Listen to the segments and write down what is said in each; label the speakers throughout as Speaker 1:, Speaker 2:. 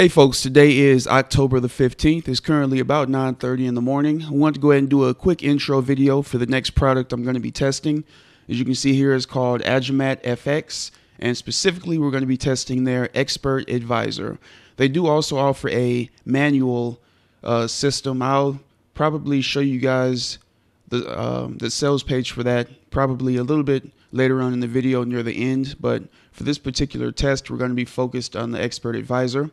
Speaker 1: Hey folks, today is October the 15th. It's currently about 9:30 in the morning. I want to go ahead and do a quick intro video for the next product I'm going to be testing. As you can see here, it's called Agimat FX, and specifically we're going to be testing their Expert Advisor. They do also offer a manual system. I'll probably show you guys the sales page for that probably a little bit later on in the video near the end, but for this particular test we're going to be focused on the Expert Advisor.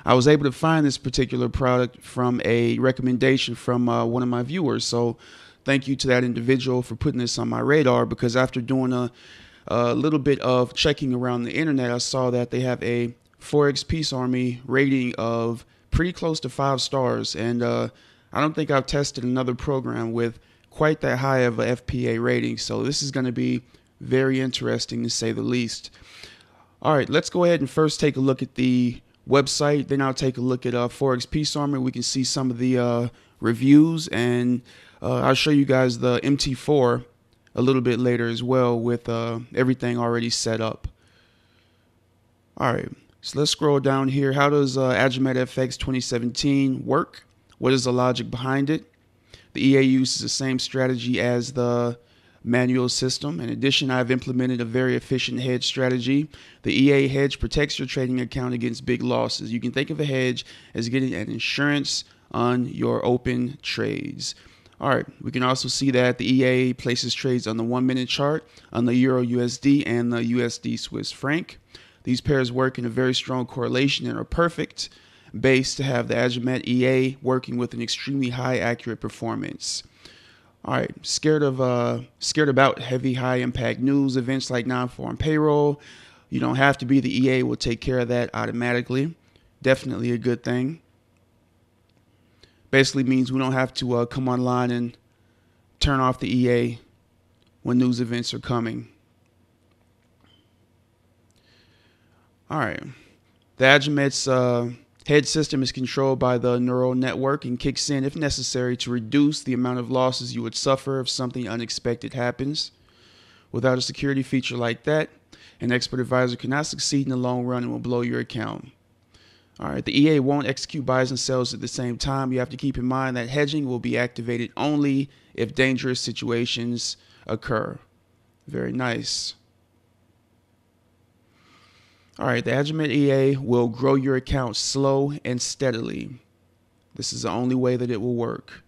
Speaker 1: I was able to find this particular product from a recommendation from one of my viewers, so thank you to that individual for putting this on my radar, because after doing a little bit of checking around the internet, I saw that they have a Forex Peace Army rating of pretty close to 5 stars, and I don't think I've tested another program with quite that high of a FPA rating, so this is going to be very interesting to say the least. All right, let's go ahead and first take a look at the website, then I'll take a look at Forex Peace Army. We can see some of the reviews, and I'll show you guys the MT4 a little bit later as well, with everything already set up. All right, so let's scroll down here. How does Agimat FX 2017 work? What is the logic behind it? The EA uses the same strategy as the manual system. In addition, I've implemented a very efficient hedge strategy. The EA hedge protects your trading account against big losses. You can think of a hedge as getting an insurance on your open trades. All right, we can also see that the EA places trades on the 1-minute chart, on the Euro USD and the USD Swiss franc. These pairs work in a very strong correlation and are perfect base to have the Agimat EA working with an extremely high accurate performance. All right, scared about heavy high impact news events like non-farm payroll? You don't have to be. The EA will take care of that automatically. Definitely a good thing. Basically means we don't have to come online and turn off the EA when news events are coming. All right, the Agimat's hedge system is controlled by the neural network and kicks in if necessary to reduce the amount of losses you would suffer if something unexpected happens. Without a security feature like that, an Expert Advisor cannot succeed in the long run and will blow your account. All right, the EA won't execute buys and sells at the same time. You have to keep in mind that hedging will be activated only if dangerous situations occur. Very nice. All right, the Agimat EA will grow your account slow and steadily. This is the only way that it will work.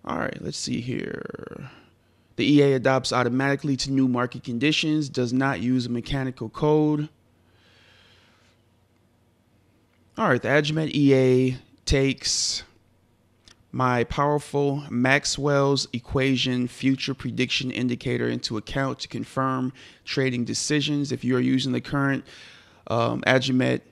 Speaker 1: All right, let's see here. The EA adapts automatically to new market conditions, does not use a mechanical code. All right, the Agimat EA takes my powerful Maxwell's equation future prediction indicator into account to confirm trading decisions. If you are using the current Agimat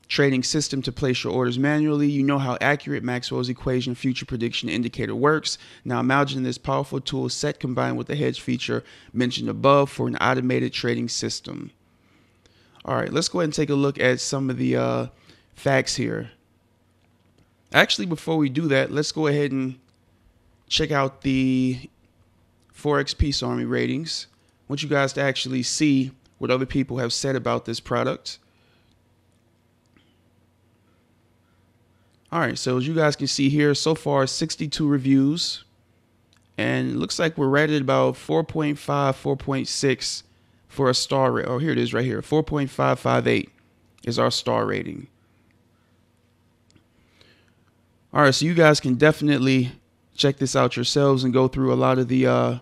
Speaker 1: trading system to place your orders manually, you know how accurate Maxwell's equation future prediction indicator works. Now imagine this powerful tool set combined with the hedge feature mentioned above for an automated trading system. All right, let's go ahead and take a look at some of the facts here. Actually, before we do that, let's go ahead and check out the Forex Peace Army ratings. I want you guys to actually see what other people have said about this product. All right, so as you guys can see here, so far 62 reviews, and it looks like we're rated about 4.5, 4.6 for a star rate. Oh, here it is right here. 4.558 is our star rating. All right, so you guys can definitely check this out yourselves and go through a lot of the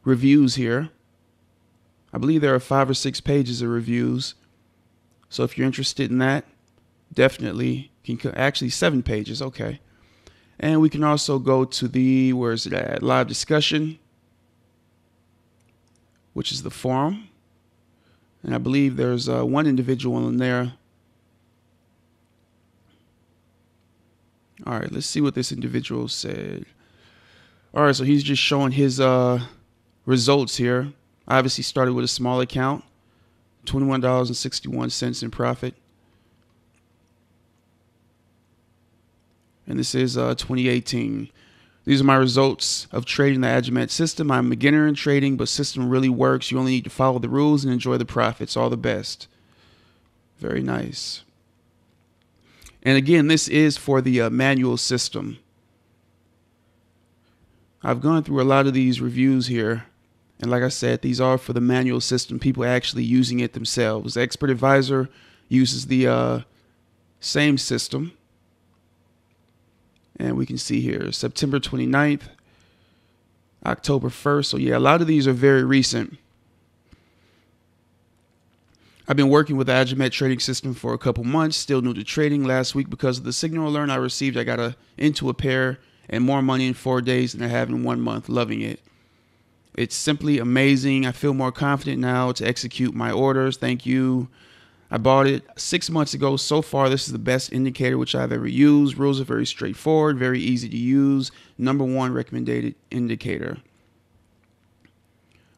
Speaker 1: reviews here. I believe there are 5 or 6 pages of reviews. So if you're interested in that, definitely can actually 7 pages. Okay. And we can also go to the, where is it at? Live discussion, which is the forum. And I believe there's one individual in there. All right, let's see what this individual said. All right, so he's just showing his results here. I obviously started with a small account, $21.61 in profit. And this is 2018. These are my results of trading the Agimat system. I'm a beginner in trading, but system really works. You only need to follow the rules and enjoy the profits. All the best. Very nice. And again, this is for the manual system. I've gone through a lot of these reviews here. And like I said, these are for the manual system, people actually using it themselves. Expert Advisor uses the same system. And we can see here, September 29th, October 1st. So yeah, a lot of these are very recent. I've been working with the Agimat trading system for a couple months, still new to trading. Last week, because of the signal alert I received, I got into a pair and more money in 4 days than I have in 1 month. Loving it. It's simply amazing. I feel more confident now to execute my orders. Thank you. I bought it 6 months ago. So far, this is the best indicator which I've ever used. Rules are very straightforward, very easy to use. #1 recommended indicator.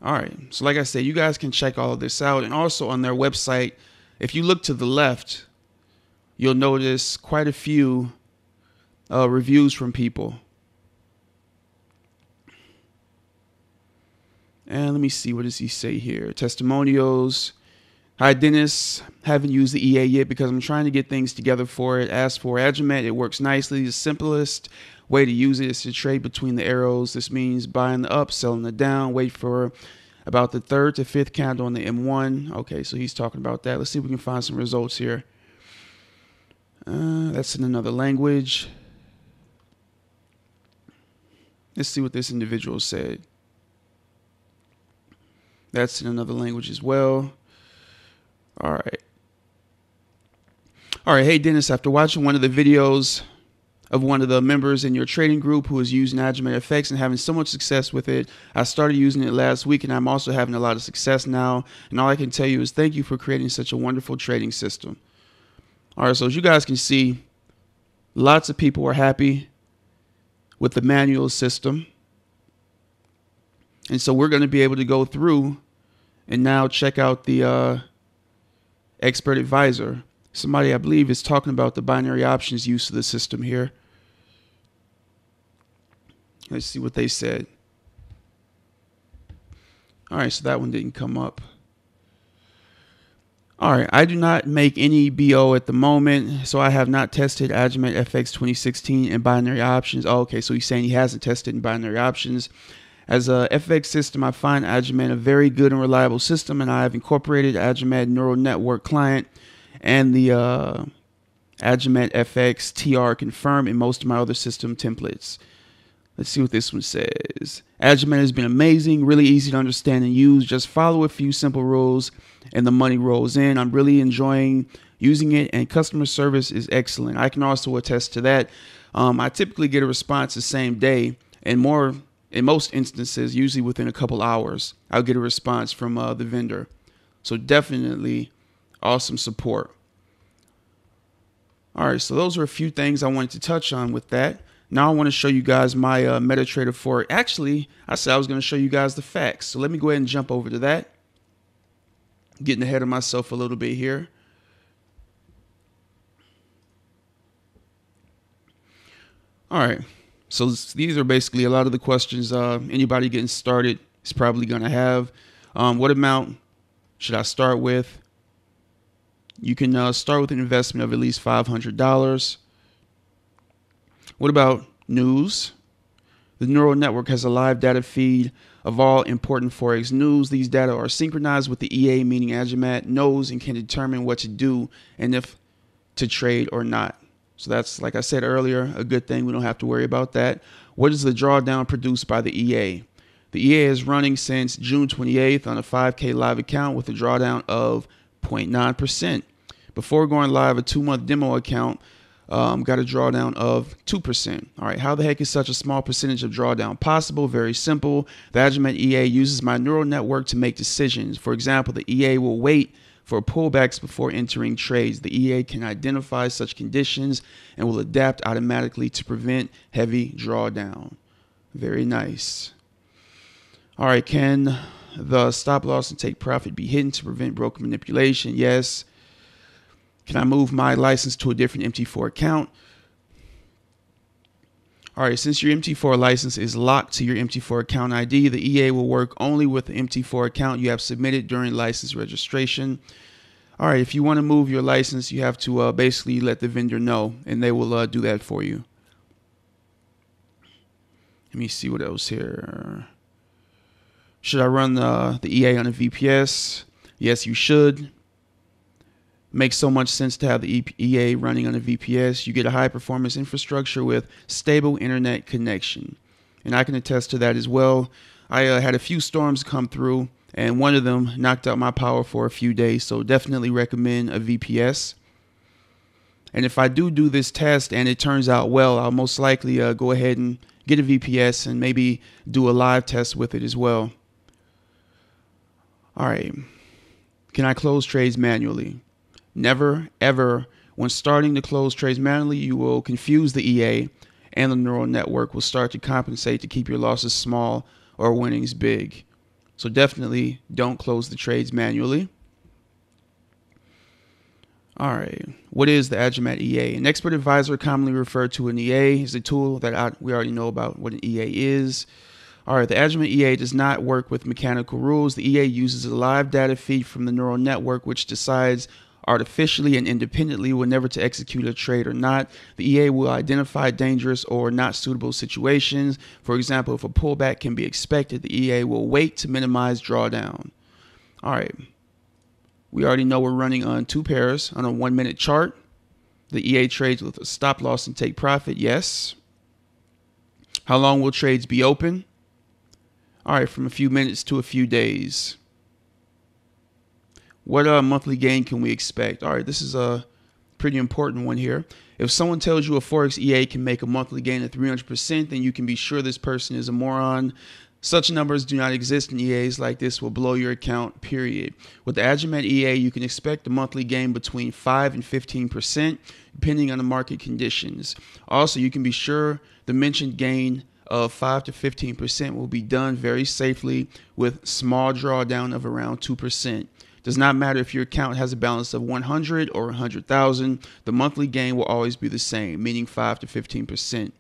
Speaker 1: All right. So like I said, you guys can check all of this out. And also on their website, if you look to the left, you'll notice quite a few reviews from people. And let me see, what does he say here? Testimonials. Hi, Dennis. Haven't used the EA yet because I'm trying to get things together for it. As for Agimat, it works nicely. The simplest way to use it is to trade between the arrows. This means buying the up, selling the down, wait for about the 3rd to 5th candle on the M1. Okay, so he's talking about that. Let's see if we can find some results here. That's in another language. Let's see what this individual said. That's in another language as well. All right. Hey, Dennis, after watching one of the videos of one of the members in your trading group who is using Agimat FX and having so much success with it, I started using it last week, and I'm also having a lot of success now. And all I can tell you is thank you for creating such a wonderful trading system. All right, so as you guys can see, lots of people are happy with the manual system. And so we're going to be able to go through and now check out the Expert Advisor. Somebody, I believe, is talking about the binary options use of the system here. Let's see what they said. All right, so that one didn't come up. All right, I do not make any BO at the moment, so I have not tested Agimat FX 2016 in binary options. Oh, okay, so he's saying he hasn't tested in binary options. As a FX system, I find Agimat a very good and reliable system, and I have incorporated Agimat neural network client and the Agimat FX TR confirm in most of my other system templates. Let's see what this one says. Agimat has been amazing, really easy to understand and use. Just follow a few simple rules and the money rolls in. I'm really enjoying using it, and customer service is excellent. I can also attest to that. I typically get a response the same day, and in most instances, usually within a couple hours, I'll get a response from the vendor. So definitely awesome support. All right, so those are a few things I wanted to touch on with that. Now I want to show you guys my MetaTrader 4. Actually, I said I was going to show you guys the facts. So let me go ahead and jump over to that. Getting ahead of myself a little bit here. All right. So these are basically a lot of the questions anybody getting started is probably going to have. What amount should I start with? You can start with an investment of at least $500. What about news? The neural network has a live data feed of all important Forex news. These data are synchronized with the EA, meaning Agimat knows and can determine what to do and if to trade or not. So that's, like I said earlier, a good thing. We don't have to worry about that. What is the drawdown produced by the EA? The EA is running since June 28th on a 5K live account with a drawdown of 0.9%. Before going live, a 2-month demo account got a drawdown of 2%. All right, how the heck is such a small percentage of drawdown possible? Very simple. The Agimat EA uses my neural network to make decisions. For example, the EA will wait for pullbacks before entering trades. The EA can identify such conditions and will adapt automatically to prevent heavy drawdown. Very nice. All right, can the stop loss and take profit be hidden to prevent broker manipulation? Yes. Can I move my license to a different MT4 account? All right, since your MT4 license is locked to your MT4 account ID, the EA will work only with the MT4 account you have submitted during license registration. All right, if you want to move your license, you have to basically let the vendor know, and they will do that for you. Let me see what else here. Should I run the EA on a VPS? Yes, you should. Makes so much sense to have the EA running on a VPS. You get a high performance infrastructure with stable internet connection. And I can attest to that as well. I had a few storms come through, and one of them knocked out my power for a few days. So definitely recommend a VPS. And if I do this test and it turns out well, I'll most likely go ahead and get a VPS and maybe do a live test with it as well. All right. Can I close trades manually? Never, ever. When starting to close trades manually, you will confuse the EA, and the neural network will start to compensate to keep your losses small or winnings big. So definitely don't close the trades manually. All right. What is the Agimat EA? An expert advisor, commonly referred to an EA, is a tool that we already know about what an EA is. All right. The Agimat EA does not work with mechanical rules. The EA uses a live data feed from the neural network, which decides artificially and independently whenever to execute a trade or not. The EA will identify dangerous or not suitable situations. For example, if a pullback can be expected, the EA will wait to minimize drawdown. All right. We already know we're running on 2 pairs on a 1-minute chart. The EA trades with a stop loss and take profit. Yes. How long will trades be open? All right, from a few minutes to a few days. What monthly gain can we expect? All right, this is a pretty important one here. If someone tells you a Forex EA can make a monthly gain of 300%, then you can be sure this person is a moron. Such numbers do not exist in EAs like this will blow your account, period. With the Agimat EA, you can expect a monthly gain between 5 and 15%, depending on the market conditions. Also, you can be sure the mentioned gain of 5 to 15% will be done very safely with small drawdown of around 2%. Does not matter if your account has a balance of 100 or 100,000, the monthly gain will always be the same, meaning 5 to 15%.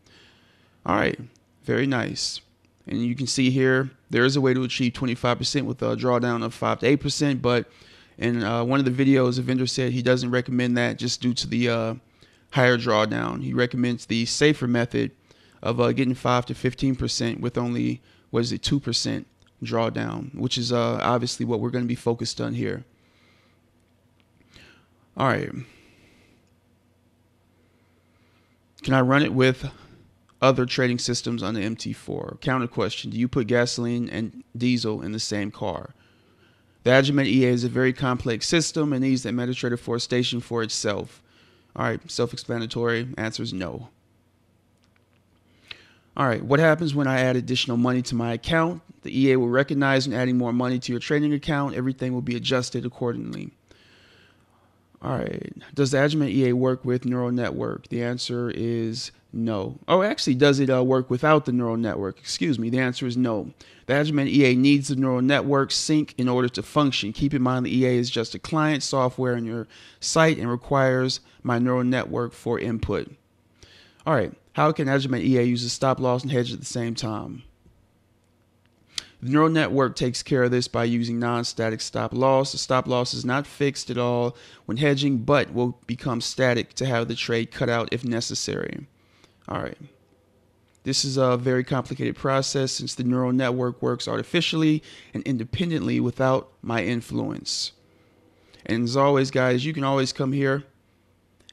Speaker 1: All right, very nice. And you can see here, there is a way to achieve 25% with a drawdown of 5 to 8%, but in one of the videos, the vendor said he doesn't recommend that just due to the higher drawdown. He recommends the safer method of getting 5 to 15% with only, 2% drawdown, which is obviously what we're going to be focused on here. All right. Can I run it with other trading systems on the MT4? Counter question: do you put gasoline and diesel in the same car? The Agimat EA is a very complex system and needs that MetaTrader 4 station for itself. All right, self-explanatory. Answer is no. All right, what happens when I add additional money to my account? The EA will recognize when adding more money to your trading account. Everything will be adjusted accordingly. All right, does the Agimat EA work with neural network? The answer is no. Oh, actually, does it work without the neural network? Excuse me, the answer is no. The Agimat EA needs the neural network sync in order to function. Keep in mind the EA is just a client software on your site and requires my neural network for input. All right, how can Agimat EA use a stop loss and hedge at the same time? The neural network takes care of this by using non-static stop loss. The stop loss is not fixed at all when hedging, but will become static to have the trade cut out if necessary. All right. This is a very complicated process since the neural network works artificially and independently without my influence. And as always, guys, you can always come here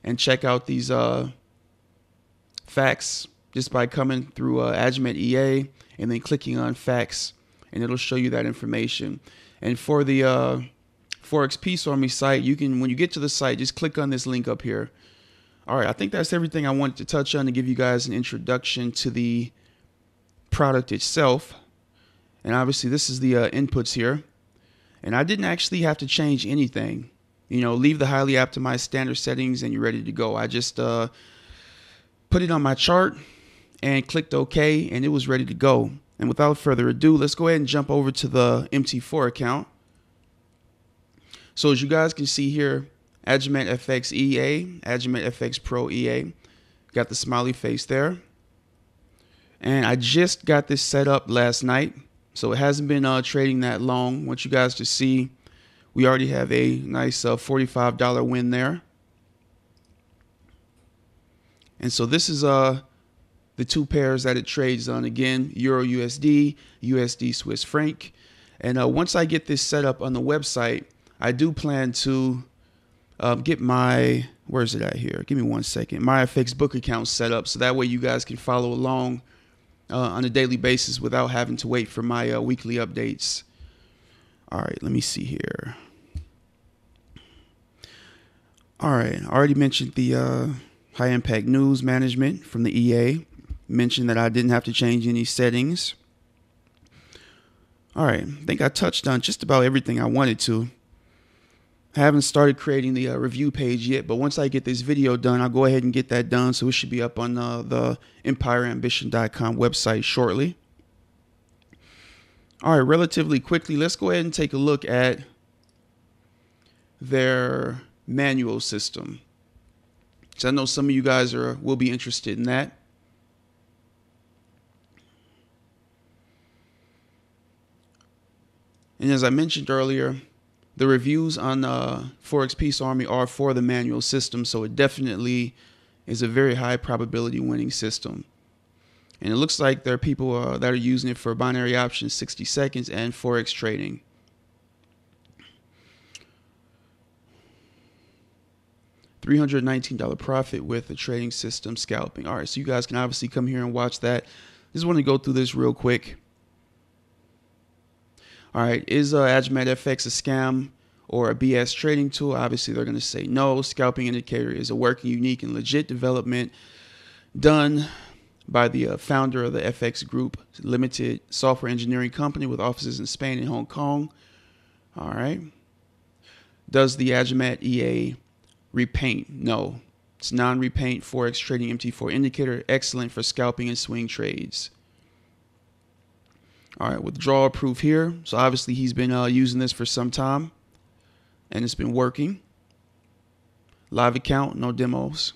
Speaker 1: and check out these facts just by coming through Agimat EA and then clicking on facts, and it'll show you that information. And for the Forex Peace Army site, you can, when you get to the site, just click on this link up here. All right, I think that's everything I wanted to touch on to give you guys an introduction to the product itself. And obviously, this is the inputs here. And I didn't actually have to change anything. You know, leave the highly optimized standard settings and you're ready to go. I just put it on my chart and clicked OK, and it was ready to go. And without further ado, let's go ahead and jump over to the MT4 account. So as you guys can see here, Agimat FX EA, Agimat FX Pro EA, got the smiley face there. And I just got this set up last night, so it hasn't been trading that long. I want you guys to see We already have a nice $45 win there. And so this is the two pairs that it trades on. Again, Euro USD, USD Swiss franc. And once I get this set up on the website, I do plan to get my, where's it at here? Give me 1 second. My FX book account set up so that way you guys can follow along on a daily basis without having to wait for my weekly updates. All right, let me see here. All right, I already mentioned the high impact news management from the EA. Mentioned that I didn't have to change any settings. All right, I think I touched on just about everything I wanted to. I haven't started creating the review page yet, but once I get this video done, I'll go ahead and get that done. So it should be up on the EmpireAmbition.com website shortly. All right, relatively quickly, let's go ahead and take a look at their manual system. So I know some of you guys will be interested in that. And as I mentioned earlier, the reviews on Forex Peace Army are for the manual system, so it definitely is a very high probability winning system. And it looks like there are people that are using it for binary options, 60 seconds, and Forex trading. $319 profit with the trading system scalping. All right, so you guys can obviously come here and watch that. Just want to go through this real quick. All right, is Agimat FX a scam or a BS trading tool? Obviously, they're going to say no. Scalping indicator is a working, unique, and legit development done by the founder of the FX Group Limited software engineering company with offices in Spain and Hong Kong. All right. Does the Agimat EA repaint? No. It's non-repaint Forex trading MT4 indicator. Excellent for scalping and swing trades. All right, withdrawal proof here. So obviously he's been using this for some time, and it's been working. Live account, no demos.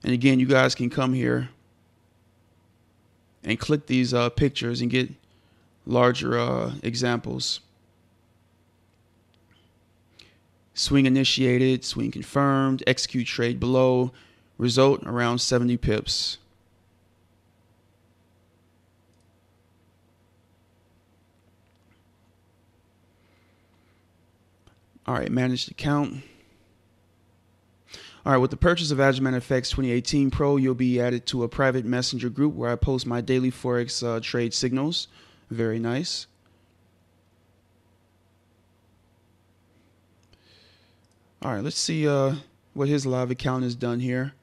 Speaker 1: And again, you guys can come here and click these pictures and get larger examples. Swing initiated, swing confirmed, execute trade below, result around 70 pips. All right, managed account. All right, with the purchase of Agimat FX 2018 Pro, you'll be added to a private messenger group where I post my daily Forex trade signals. Very nice. All right, let's see what his live account has done here.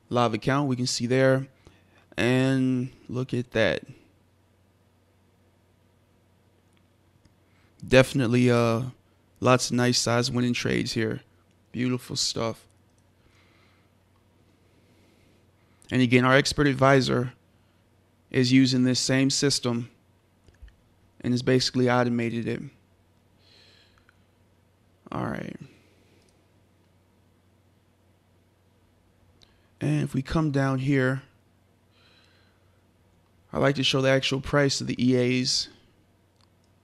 Speaker 1: Live account, we can see there. And look at that. Definitely lots of nice size winning trades here. Beautiful stuff. And again, our expert advisor is using this same system and has basically automated it. All right. And if we come down here, I like to show the actual price of the EAs.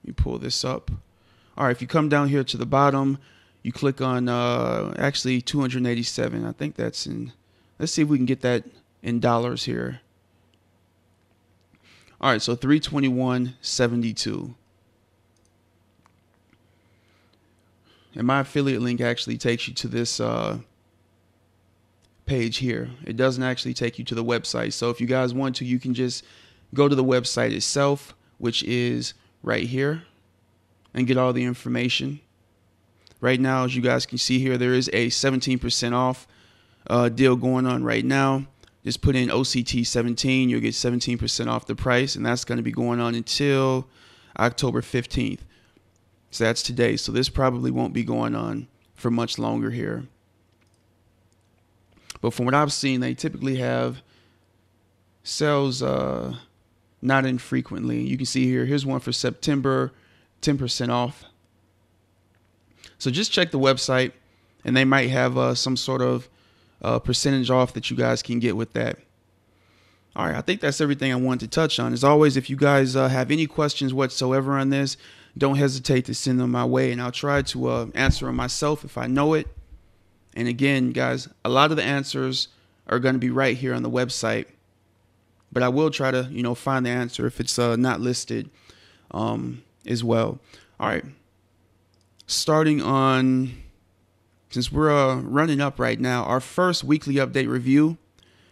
Speaker 1: Let me pull this up. All right, if you come down here to the bottom, you click on actually 287. I think that's in, let's see if we can get that in dollars here. All right, so 321.72. And my affiliate link actually takes you to this page here. It doesn't actually take you to the website. So if you guys want to, you can just go to the website itself, which is right here, and get all the information. Right now, as you guys can see here, there is a 17% off deal going on right now. Just put in OCT 17, you'll get 17% off the price, and that's going to be going on until October 15th. So that's today. So this probably won't be going on for much longer here. But from what I've seen, they typically have sales not infrequently. You can see here, here's one for September, 10% off. So just check the website, and they might have some sort of percentage off that you guys can get with that. All right, I think that's everything I wanted to touch on. As always, if you guys have any questions whatsoever on this, don't hesitate to send them my way, and I'll try to answer them myself if I know it. And again, guys, a lot of the answers are going to be right here on the website, but I will try to, find the answer if it's not listed as well. All right, starting on, since we're running up right now, our first weekly update review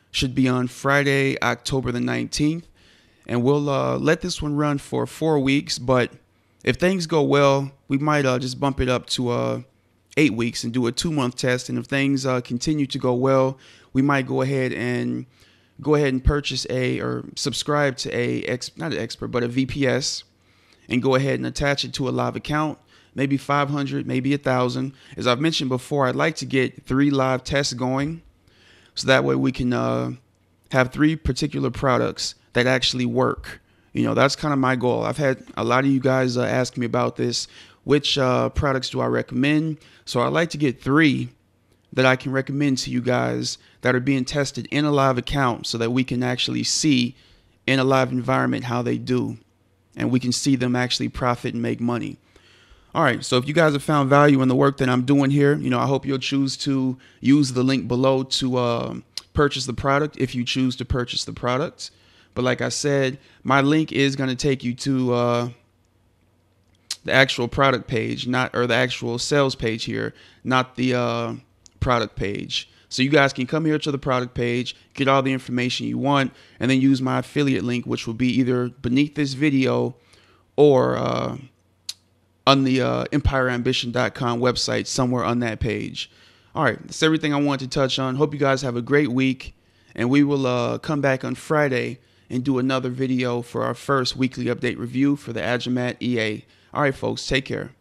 Speaker 1: should be on Friday, October the 19th. And we'll let this one run for 4 weeks. But if things go well, we might just bump it up to 8 weeks and do a 2-month test. And if things continue to go well, we might go ahead and purchase or subscribe to not an expert, but a VPS, and go ahead and attach it to a live account. Maybe 500, maybe 1,000. As I've mentioned before, I'd like to get 3 live tests going, so that way we can have 3 particular products that actually work. That's kind of my goal. I've had a lot of you guys ask me about this. Which products do I recommend? So I'd like to get 3 that I can recommend to you guys that are being tested in a live account, so that we can actually see in a live environment how they do, and we can see them actually profit and make money. All right, so if you guys have found value in the work that I'm doing here, I hope you'll choose to use the link below to purchase the product if you choose to purchase the product. But like I said, my link is going to take you to the actual product page, or the actual sales page here, not the product page. So you guys can come here to the product page, get all the information you want, and then use my affiliate link, which will be either beneath this video or on the EmpireAmbition.com website, somewhere on that page. All right, that's everything I wanted to touch on. Hope you guys have a great week, and we will come back on Friday and do another video for our first weekly update review for the Agimat EA. All right, folks, take care.